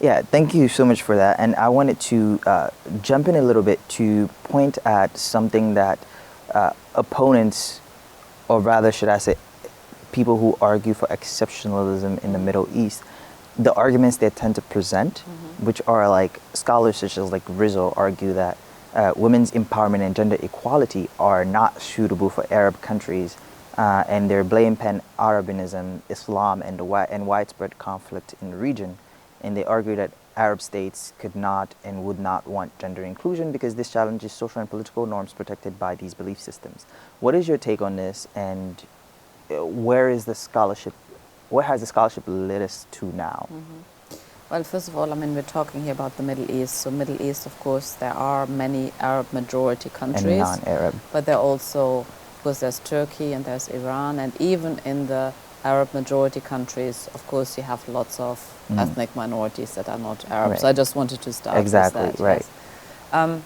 Yeah, thank you so much for that. And I wanted to jump in a little bit to point at something that opponents, or rather should I say, people who argue for exceptionalism in the Middle East, the arguments they tend to present, which are like scholars such as like Rizzo argue that women's empowerment and gender equality are not suitable for Arab countries, and they blame pan-Arabism, Islam, and widespread conflict in the region. And they argue that Arab states could not and would not want gender inclusion because this challenges social and political norms protected by these belief systems. What is your take on this, and where has the scholarship led us to now? Well, first of all, I mean, we're talking here about the Middle East. So Middle East, of course, there are many Arab majority countries. And non-Arab. But there also, of course, there's Turkey and there's Iran. And even in the Arab majority countries, of course, you have lots of ethnic minorities that are not Arab. Right. So I just wanted to start exactly, with that. Right. Yes.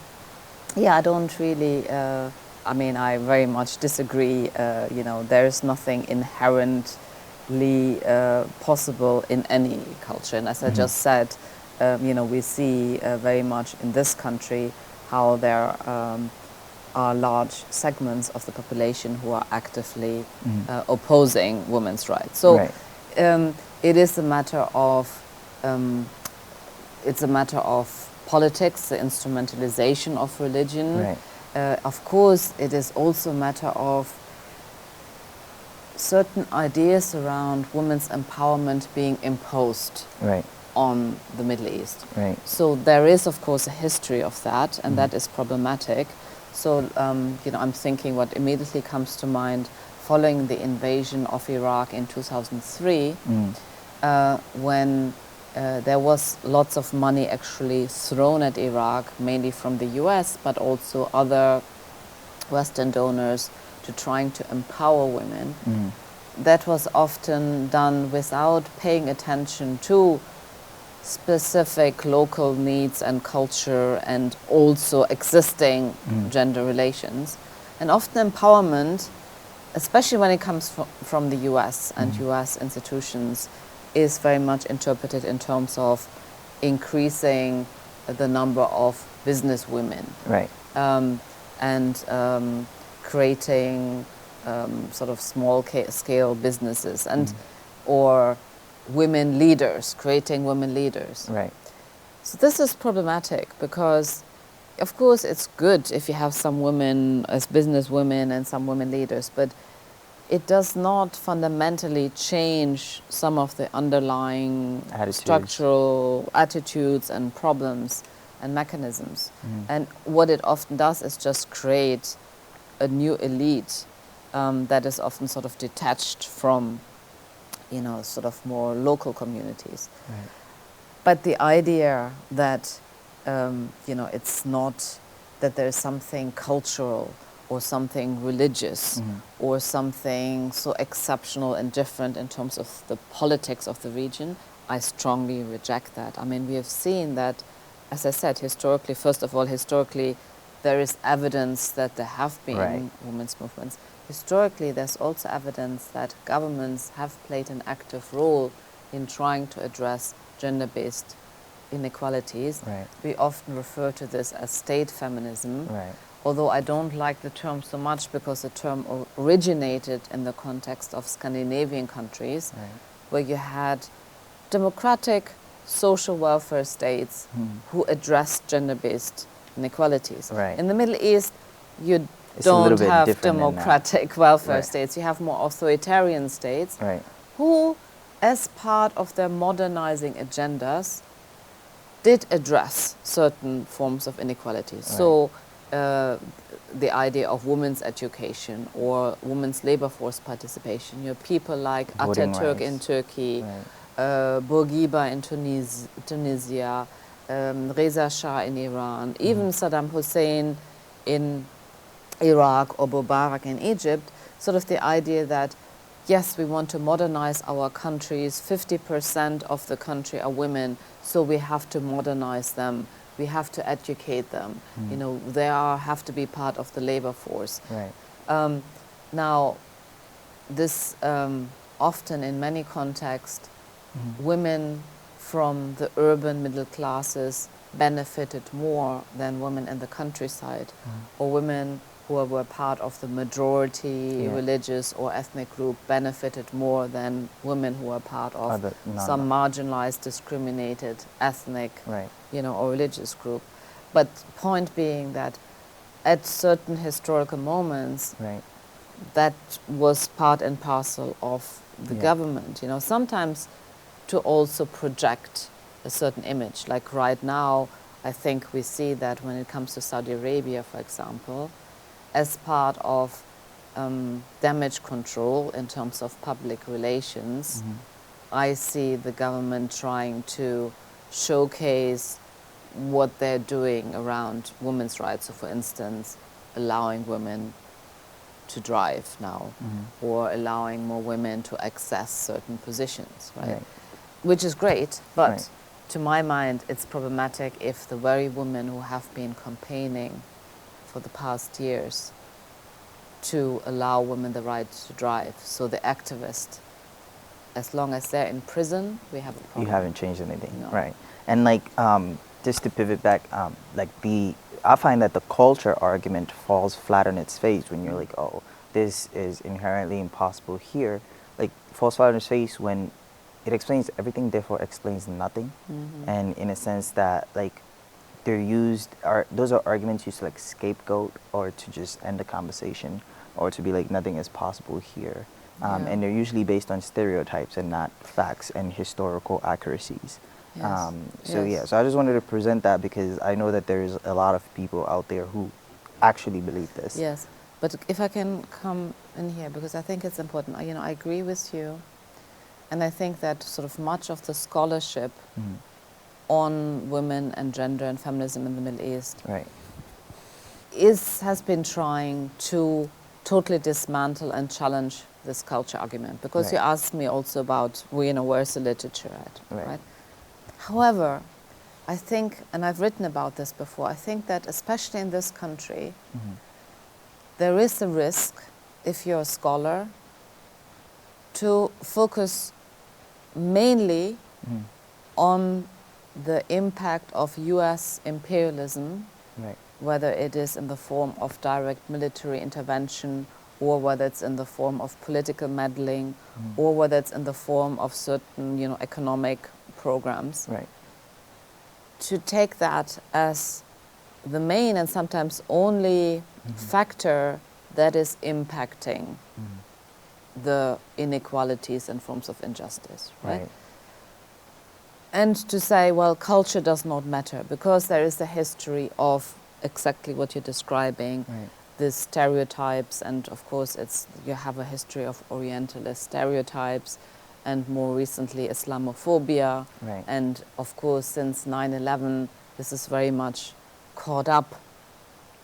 Yeah, I don't really, I mean, I very much disagree. You know, there is nothing inherently possible in any culture. And as I just said, you know, we see very much in this country how there are large segments of the population who are actively opposing women's rights. So it is a matter of, it's a matter of politics, the instrumentalization of religion. Right. Of course, it is also a matter of certain ideas around women's empowerment being imposed on the Middle East. Right. So there is, of course, a history of that, and that is problematic. So, you know, I'm thinking what immediately comes to mind following the invasion of Iraq in 2003, when there was lots of money actually thrown at Iraq, mainly from the US, but also other Western donors, to trying to empower women. That was often done without paying attention to specific local needs and culture and also existing gender relations. And often empowerment, especially when it comes from the US and US institutions, is very much interpreted in terms of increasing the number of business women. Right. And creating sort of small-scale businesses, and or women leaders, creating women leaders. Right. So this is problematic because, of course, it's good if you have some women as business women and some women leaders, but it does not fundamentally change some of the underlying structural attitudes and problems and mechanisms. And what it often does is just create a new elite that is often sort of detached from, you know, sort of more local communities. Right. But the idea that, you know, it's not that there's something cultural or something religious or something so exceptional and different in terms of the politics of the region, I strongly reject that. I mean, we have seen that, as I said, historically, first of all, historically, there is evidence that there have been women's movements. Historically, there's also evidence that governments have played an active role in trying to address gender-based inequalities. Right. We often refer to this as state feminism, Right. although I don't like the term so much because the term originated in the context of Scandinavian countries, where you had democratic social welfare states who addressed gender-based inequalities. Right. In the Middle East, you It's don't have democratic welfare Right. states. You have more authoritarian states Right. who, as part of their modernizing agendas, did address certain forms of inequality. Right. So the idea of women's education or women's labor force participation. You have people like Voting Atatürk rights. in Turkey, Right. Bourguiba in Tunisia, Reza Shah in Iran, even Saddam Hussein in Iraq or Mubarak in Egypt, sort of the idea that, yes, we want to modernize our countries, 50% of the country are women, so we have to modernize them, we have to educate them, you know, they have to be part of the labor force. Right. Now, this often in many contexts, women from the urban middle classes benefited more than women in the countryside, or women who were part of the majority religious or ethnic group benefited more than women who were part of some marginalized, discriminated ethnic, or religious group. But point being that at certain historical moments, that was part and parcel of the government. Sometimes to also project a certain image. Like right now, I think we see that when it comes to Saudi Arabia, for example, as part of damage control in terms of public relations, I see the government trying to showcase what they're doing around women's rights. So for instance, allowing women to drive now, or allowing more women to access certain positions, right? Which is great, but to my mind, it's problematic if the very women who have been campaigning for the past years to allow women the right to drive, so the activists, as long as they're in prison, we have a problem. You haven't changed anything, right? And like, just to pivot back, I find that the culture argument falls flat on its face when you're like, oh, this is inherently impossible here. Like, falls flat on its face when it explains everything, therefore explains nothing. And in a sense that, like, those are arguments used to like scapegoat or to just end the conversation or to be like, nothing is possible here. And they're usually based on stereotypes and not facts and historical accuracies. So I just wanted to present that because I know that there's a lot of people out there who actually believe this. Yes, but if I can come in here, because I think it's important. I agree with you, and I think that sort of much of the scholarship on women and gender and feminism in the Middle East has been trying to totally dismantle and challenge this culture argument. Because you asked me also about, where's the literature at, right? However, I think, and I've written about this before, I think that especially in this country, there is a risk, if you're a scholar, to focus mainly on the impact of US imperialism, whether it is in the form of direct military intervention, or whether it's in the form of political meddling, or whether it's in the form of certain, economic programs. To take that as the main and sometimes only factor that is impacting the inequalities and forms of injustice, right? And to say, well, culture does not matter because there is a history of exactly what you're describing, the stereotypes, and of course you have a history of Orientalist stereotypes, and more recently Islamophobia, and of course since 9/11 this is very much caught up,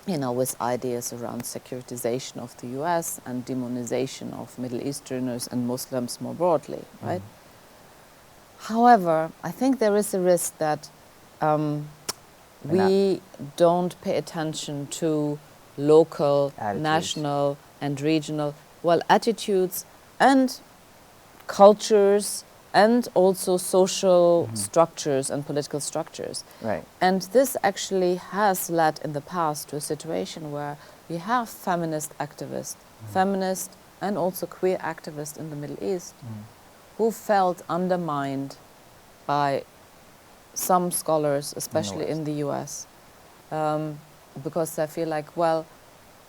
with ideas around securitization of the US and demonization of Middle Easterners and Muslims more broadly, right? However, I think there is a risk that we don't pay attention to local, national and regional, attitudes and cultures and also social structures and political structures. And this actually has led in the past to a situation where we have feminist activists, feminist and also queer activists in the Middle East who felt undermined by some scholars, especially in the US, because they feel like, well,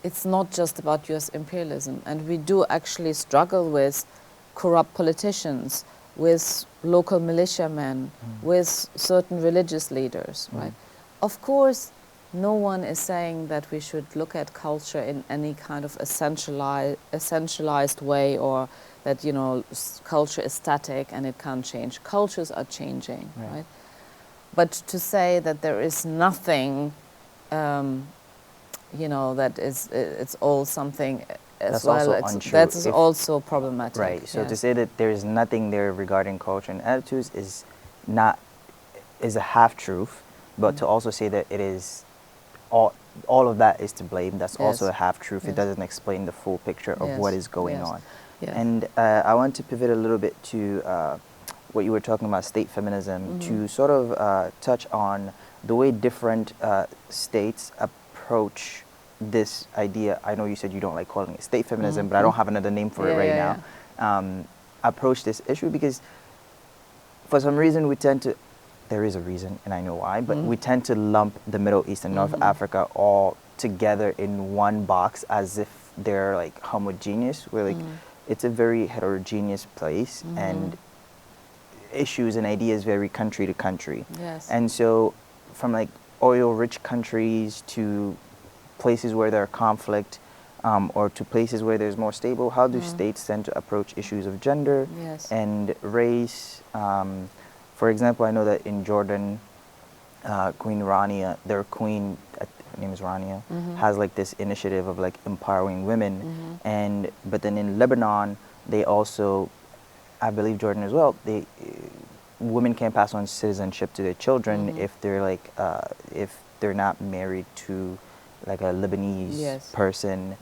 it's not just about US imperialism, and we do actually struggle with corrupt politicians, with local militiamen, with certain religious leaders, right? Of course, no one is saying that we should look at culture in any kind of essentialized way, or that, culture is static and it can't change. Cultures are changing, right? But to say that there is nothing, that it's all something as well, that's also problematic. Right, so to say that there is nothing there regarding culture and attitudes is a half-truth, but to also say that it is all of that is to blame, that's also a half-truth. It doesn't explain the full picture of what is going on. And I want to pivot a little bit to what you were talking about, state feminism, to sort of touch on the way different states approach this idea. I know you said you don't like calling it state feminism, but I don't have another name for it right now. Approach this issue because for some reason we tend to, there is a reason and I know why, but we tend to lump the Middle East and North Africa all together in one box as if they're like homogeneous, where like it's a very heterogeneous place and issues and ideas vary country to country. Yes. And so from like oil-rich countries to places where there's conflict, or to places where there's more stable, how do states tend to approach issues of gender and race? For example, I know that in Jordan, Queen Rania, their queen, her name is Rania, has like this initiative of like empowering women. And but then in Lebanon, they also, I believe Jordan as well, they women can pass on citizenship to their children if they're like if they're not married to like a Lebanese person,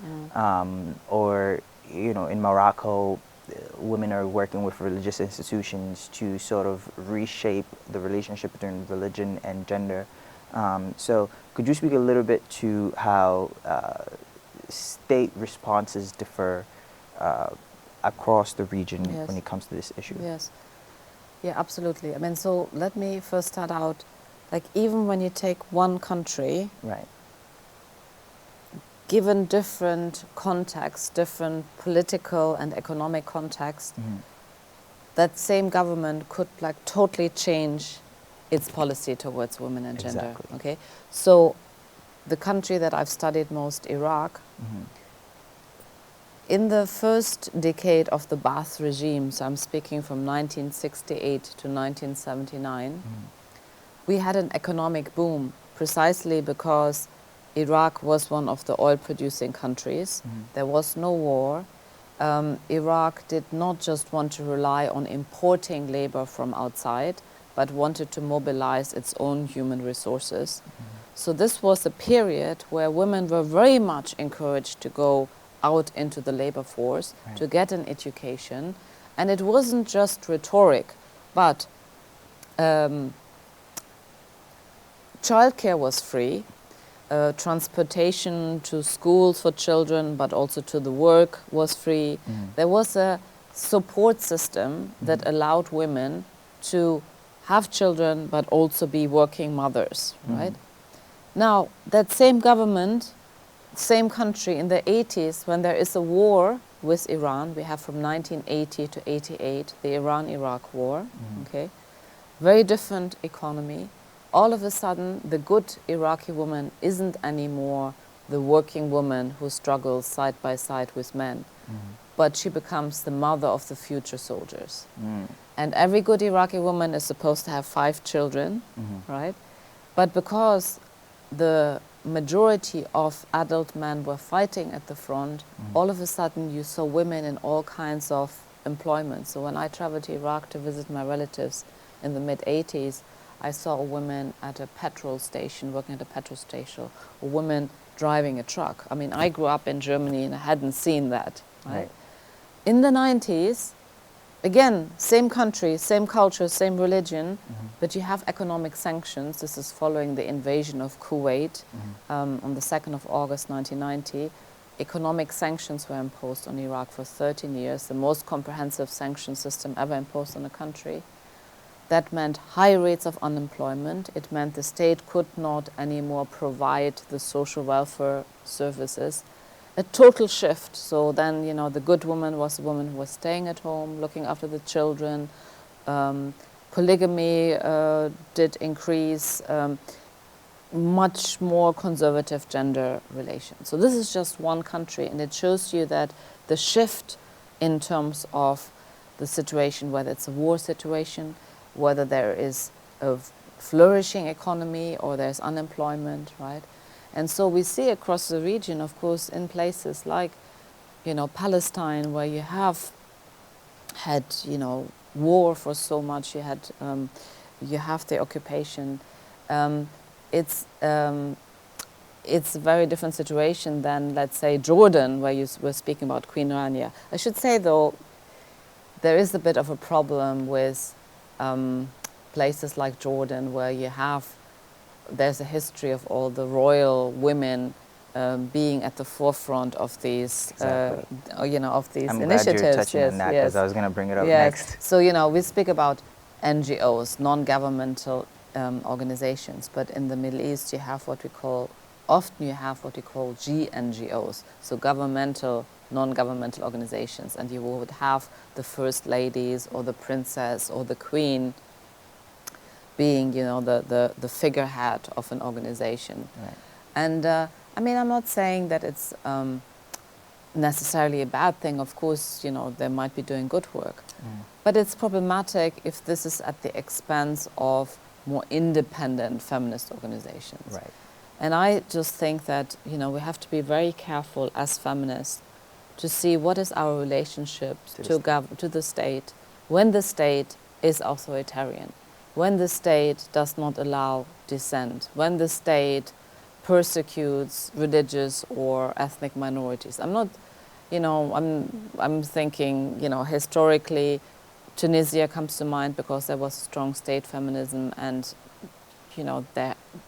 or you know, in Morocco, women are working with religious institutions to sort of reshape the relationship between religion and gender. So could you speak a little bit to how state responses differ across the region when it comes to this issue? Yes. Yeah, absolutely. I mean, so let me first start out, like even when you take one country, right, given different contexts, different political and economic context, that same government could like totally change its policy towards women and gender. Okay, so the country that I've studied most, Iraq, in the first decade of the Ba'ath regime, so I'm speaking from 1968 to 1979, we had an economic boom precisely because Iraq was one of the oil-producing countries. There was no war. Iraq did not just want to rely on importing labor from outside, but wanted to mobilize its own human resources. So this was a period where women were very much encouraged to go out into the labor force, to get an education. And it wasn't just rhetoric, but childcare was free. Transportation to schools for children, but also to the work, was free. There was a support system that allowed women to have children, but also be working mothers, right? Now, that same government, same country in the 80s, when there is a war with Iran, we have from 1980 to 88, the Iran-Iraq war, okay? Very different economy. All of a sudden, the good Iraqi woman isn't anymore the working woman who struggles side by side with men, but she becomes the mother of the future soldiers. And every good Iraqi woman is supposed to have 5 children, right? But because the majority of adult men were fighting at the front, all of a sudden you saw women in all kinds of employment. So when I traveled to Iraq to visit my relatives in the mid-80s, I saw a woman at a petrol station, working at a petrol station, a woman driving a truck. I mean, I grew up in Germany and I hadn't seen that, right? In the 90s, again, same country, same culture, same religion, but you have economic sanctions. This is following the invasion of Kuwait on the 2nd of August 1990. Economic sanctions were imposed on Iraq for 13 years, the most comprehensive sanction system ever imposed on a country. That meant high rates of unemployment. It meant the state could not anymore provide the social welfare services. A total shift. So then, you know, the good woman was a woman who was staying at home, looking after the children. Polygamy did increase. Much more conservative gender relations. So this is just one country, and it shows you that the shift in terms of the situation, whether it's a war situation, whether there is a flourishing economy or there's unemployment, right? And so we see across the region, of course, in places like, you know, Palestine, where you have had, you know, war for so much, you have the occupation. It's a very different situation than, let's say, Jordan, where you were speaking about Queen Rania. I should say, though, there is a bit of a problem with places like Jordan, where there's a history of all the royal women being at the forefront of these, of these I'm initiatives. glad you're touching on that, because I was going to bring it up next. So, we speak about NGOs, non-governmental organizations, but in the Middle East often you have what we call GNGOs, so governmental, non-governmental organizations, and you would have the first ladies or the princess or the queen being, the figurehead of an organization. Right. And I'm not saying that it's necessarily a bad thing. Of course, they might be doing good work. But it's problematic if this is at the expense of more independent feminist organizations. Right. And I just think that, we have to be very careful as feminists to see what is our relationship to the state when the state is authoritarian, when the state does not allow dissent, when the state persecutes religious or ethnic minorities. I'm not, I'm thinking, historically, Tunisia comes to mind because there was strong state feminism, and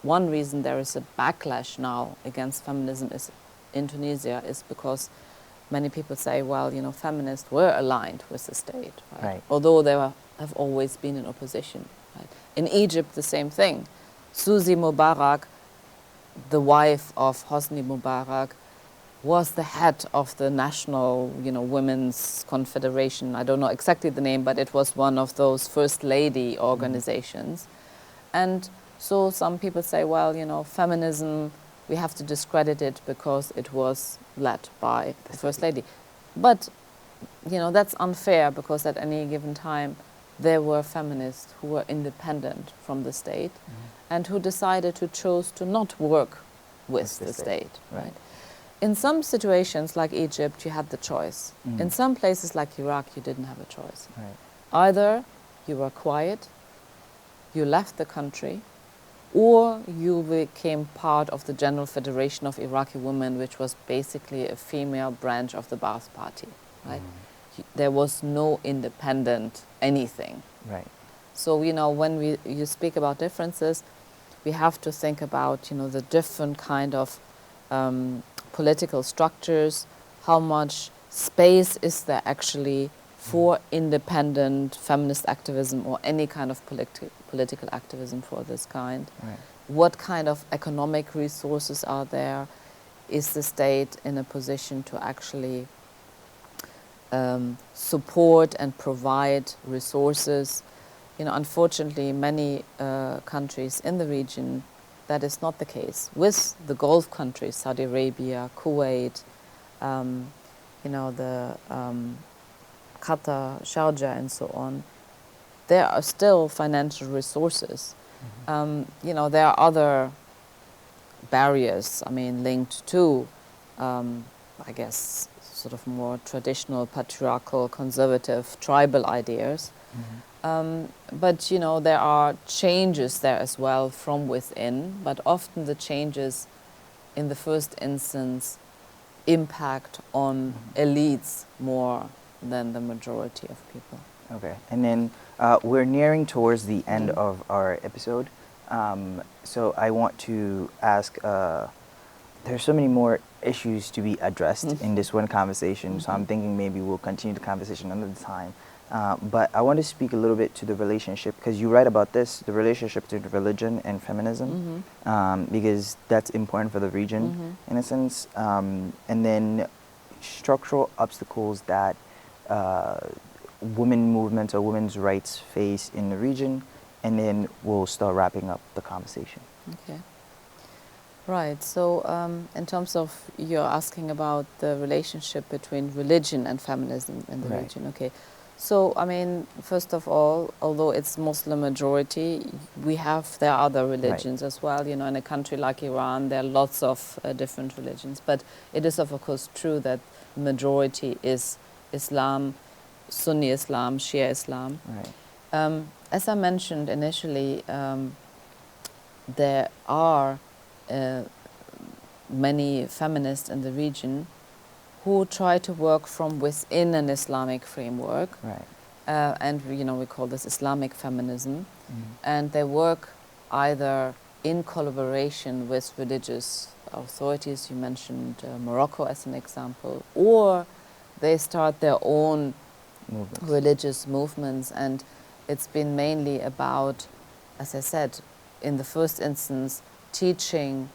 one reason there is a backlash now against feminism in Tunisia is because many people say, well, feminists were aligned with the state, right? Although they have always been in opposition. Right? In Egypt, the same thing. Susi Mubarak, the wife of Hosni Mubarak, was the head of the National, Women's Confederation. I don't know exactly the name, but it was one of those first lady organizations. And so some people say, well, feminism, we have to discredit it because it was led by the first lady. But, that's unfair, because at any given time, there were feminists who were independent from the state and who decided to choose to not work with the state. Right? In some situations, like Egypt, you had the choice. In some places, like Iraq, you didn't have a choice. Right. Either you were quiet, you left the country, or you became part of the General Federation of Iraqi Women, which was basically a female branch of the Ba'ath Party. Right? There was no independent anything. Right. So, when you speak about differences, we have to think about, the different kind of political structures, how much space is there actually for independent feminist activism or any kind of political activism for this kind. Right. What kind of economic resources are there? Is the state in a position to actually support and provide resources? Unfortunately, many countries in the region, that is not the case. With the Gulf countries, Saudi Arabia, Kuwait, the Qatar, Sharjah, and so on, there are still financial resources. There are other barriers, linked to, I guess, sort of more traditional, patriarchal, conservative, tribal ideas. But, there are changes there as well from within, but often the changes in the first instance impact on elites more than the majority of people. Okay, and then we're nearing towards the end of our episode. So I want to ask, there's so many more issues to be addressed in this one conversation, so I'm thinking maybe we'll continue the conversation another time. But I want to speak a little bit to the relationship, because you write about this, the relationship between religion and feminism, because that's important for the region, in a sense. And then structural obstacles that women movements or women's rights face in the region, and then we'll start wrapping up the conversation. Okay. Right, so in terms of, you're asking about the relationship between religion and feminism in the region, okay. So, first of all, although it's Muslim majority, there are other religions as well. In a country like Iran, there are lots of different religions. But it is, of course, true that the majority is Islam, Sunni Islam, Shia Islam. Right. As I mentioned initially, there are many feminists in the region who try to work from within an Islamic framework. Right. and we call this Islamic feminism, and they work either in collaboration with religious authorities. You mentioned Morocco as an example, or they start their own religious movements, and it's been mainly about, as I said, in the first instance, teaching,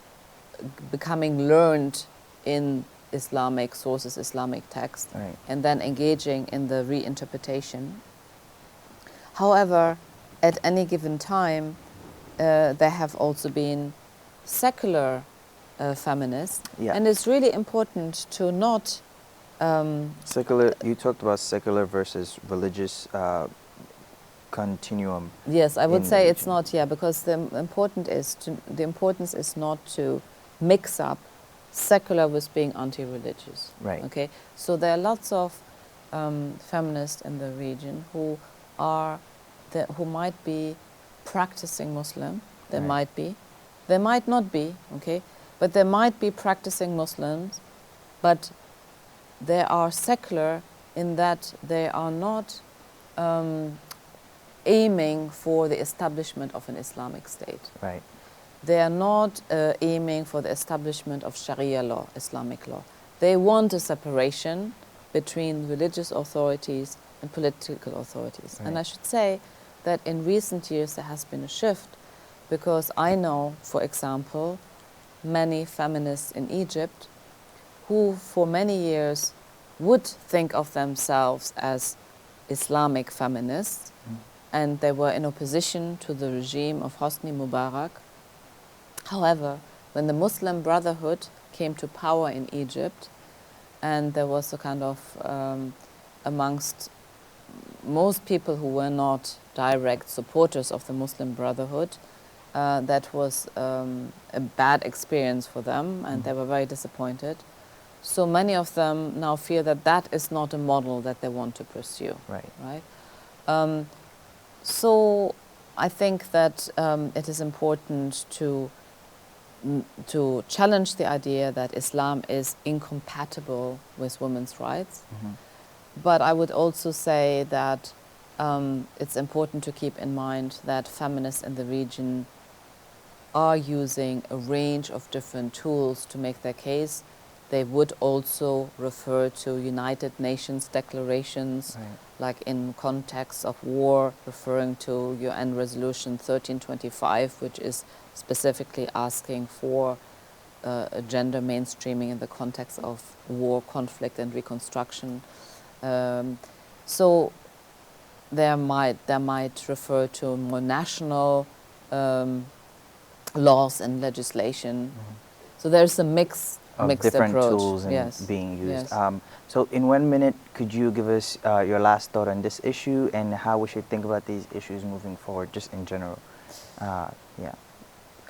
becoming learned in Islamic sources, Islamic texts, Right. and then engaging in the reinterpretation. However, at any given time, there have also been secular feminists, Yeah. and it's really important to not Secular. You talked about secular versus religious continuum. yes, I would in say the it's region. not, yeah, because the importance is not to mix up secular with being anti-religious. Right. Okay, so there are lots of feminists in the region who might be practicing Muslim. There Right. might be, there might not be. Okay, but there might be practicing Muslims, but they are secular in that they are not aiming for the establishment of an Islamic state. Right. They are not aiming for the establishment of Sharia law, Islamic law. They want a separation between religious authorities and political authorities. Right. And I should say that in recent years there has been a shift, because I know, for example, many feminists in Egypt who for many years would think of themselves as Islamic feminists, and they were in opposition to the regime of Hosni Mubarak. However, when the Muslim Brotherhood came to power in Egypt, and there was a kind of, amongst most people who were not direct supporters of the Muslim Brotherhood, that was a bad experience for them, and they were very disappointed. So many of them now feel that that is not a model that they want to pursue. Right. Right? So I think that it is important to challenge the idea that Islam is incompatible with women's rights. But I would also say that it's important to keep in mind that feminists in the region are using a range of different tools to make their case. They would also refer to United Nations declarations, Right. like in context of war, referring to UN Resolution 1325, which is specifically asking for a gender mainstreaming in the context of war, conflict, and reconstruction. So they might refer to more national laws and legislation. So there's a mixed Different approach. tools and Yes. being used. Yes. So in 1 minute, could you give us your last thought on this issue and how we should think about these issues moving forward, just in general? Yeah.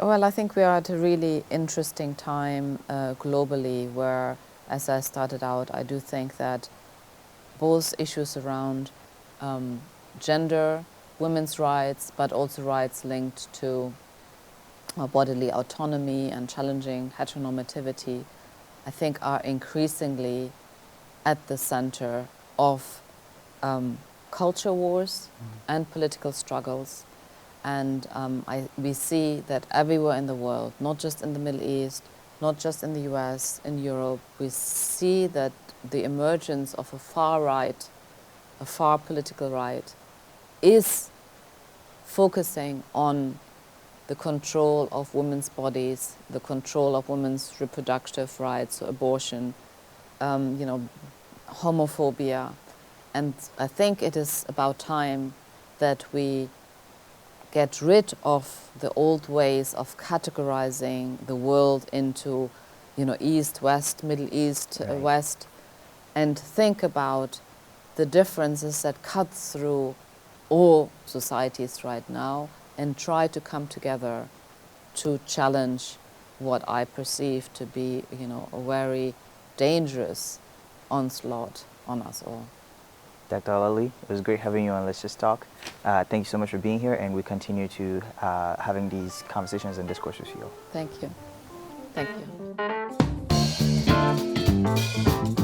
Well, I think we are at a really interesting time globally where, as I started out, I do think that both issues around gender, women's rights, but also rights linked to bodily autonomy and challenging heteronormativity, I think are increasingly at the center of culture wars and political struggles. And we see that everywhere in the world, not just in the Middle East, not just in the US, in Europe, we see that the emergence of a far right, a far political right, is focusing on the control of women's bodies, the control of women's reproductive rights, so abortion, homophobia. And I think it is about time that we get rid of the old ways of categorizing the world into, East, West, Middle East, Right. West, and think about the differences that cut through all societies right now, and try to come together to challenge what I perceive to be, a very dangerous onslaught on us all. Dr. Al-Ali, it was great having you on Let's Just Talk. Thank you so much for being here, and we continue to having ththese conversations and discourse with you. Thank you. Thank you.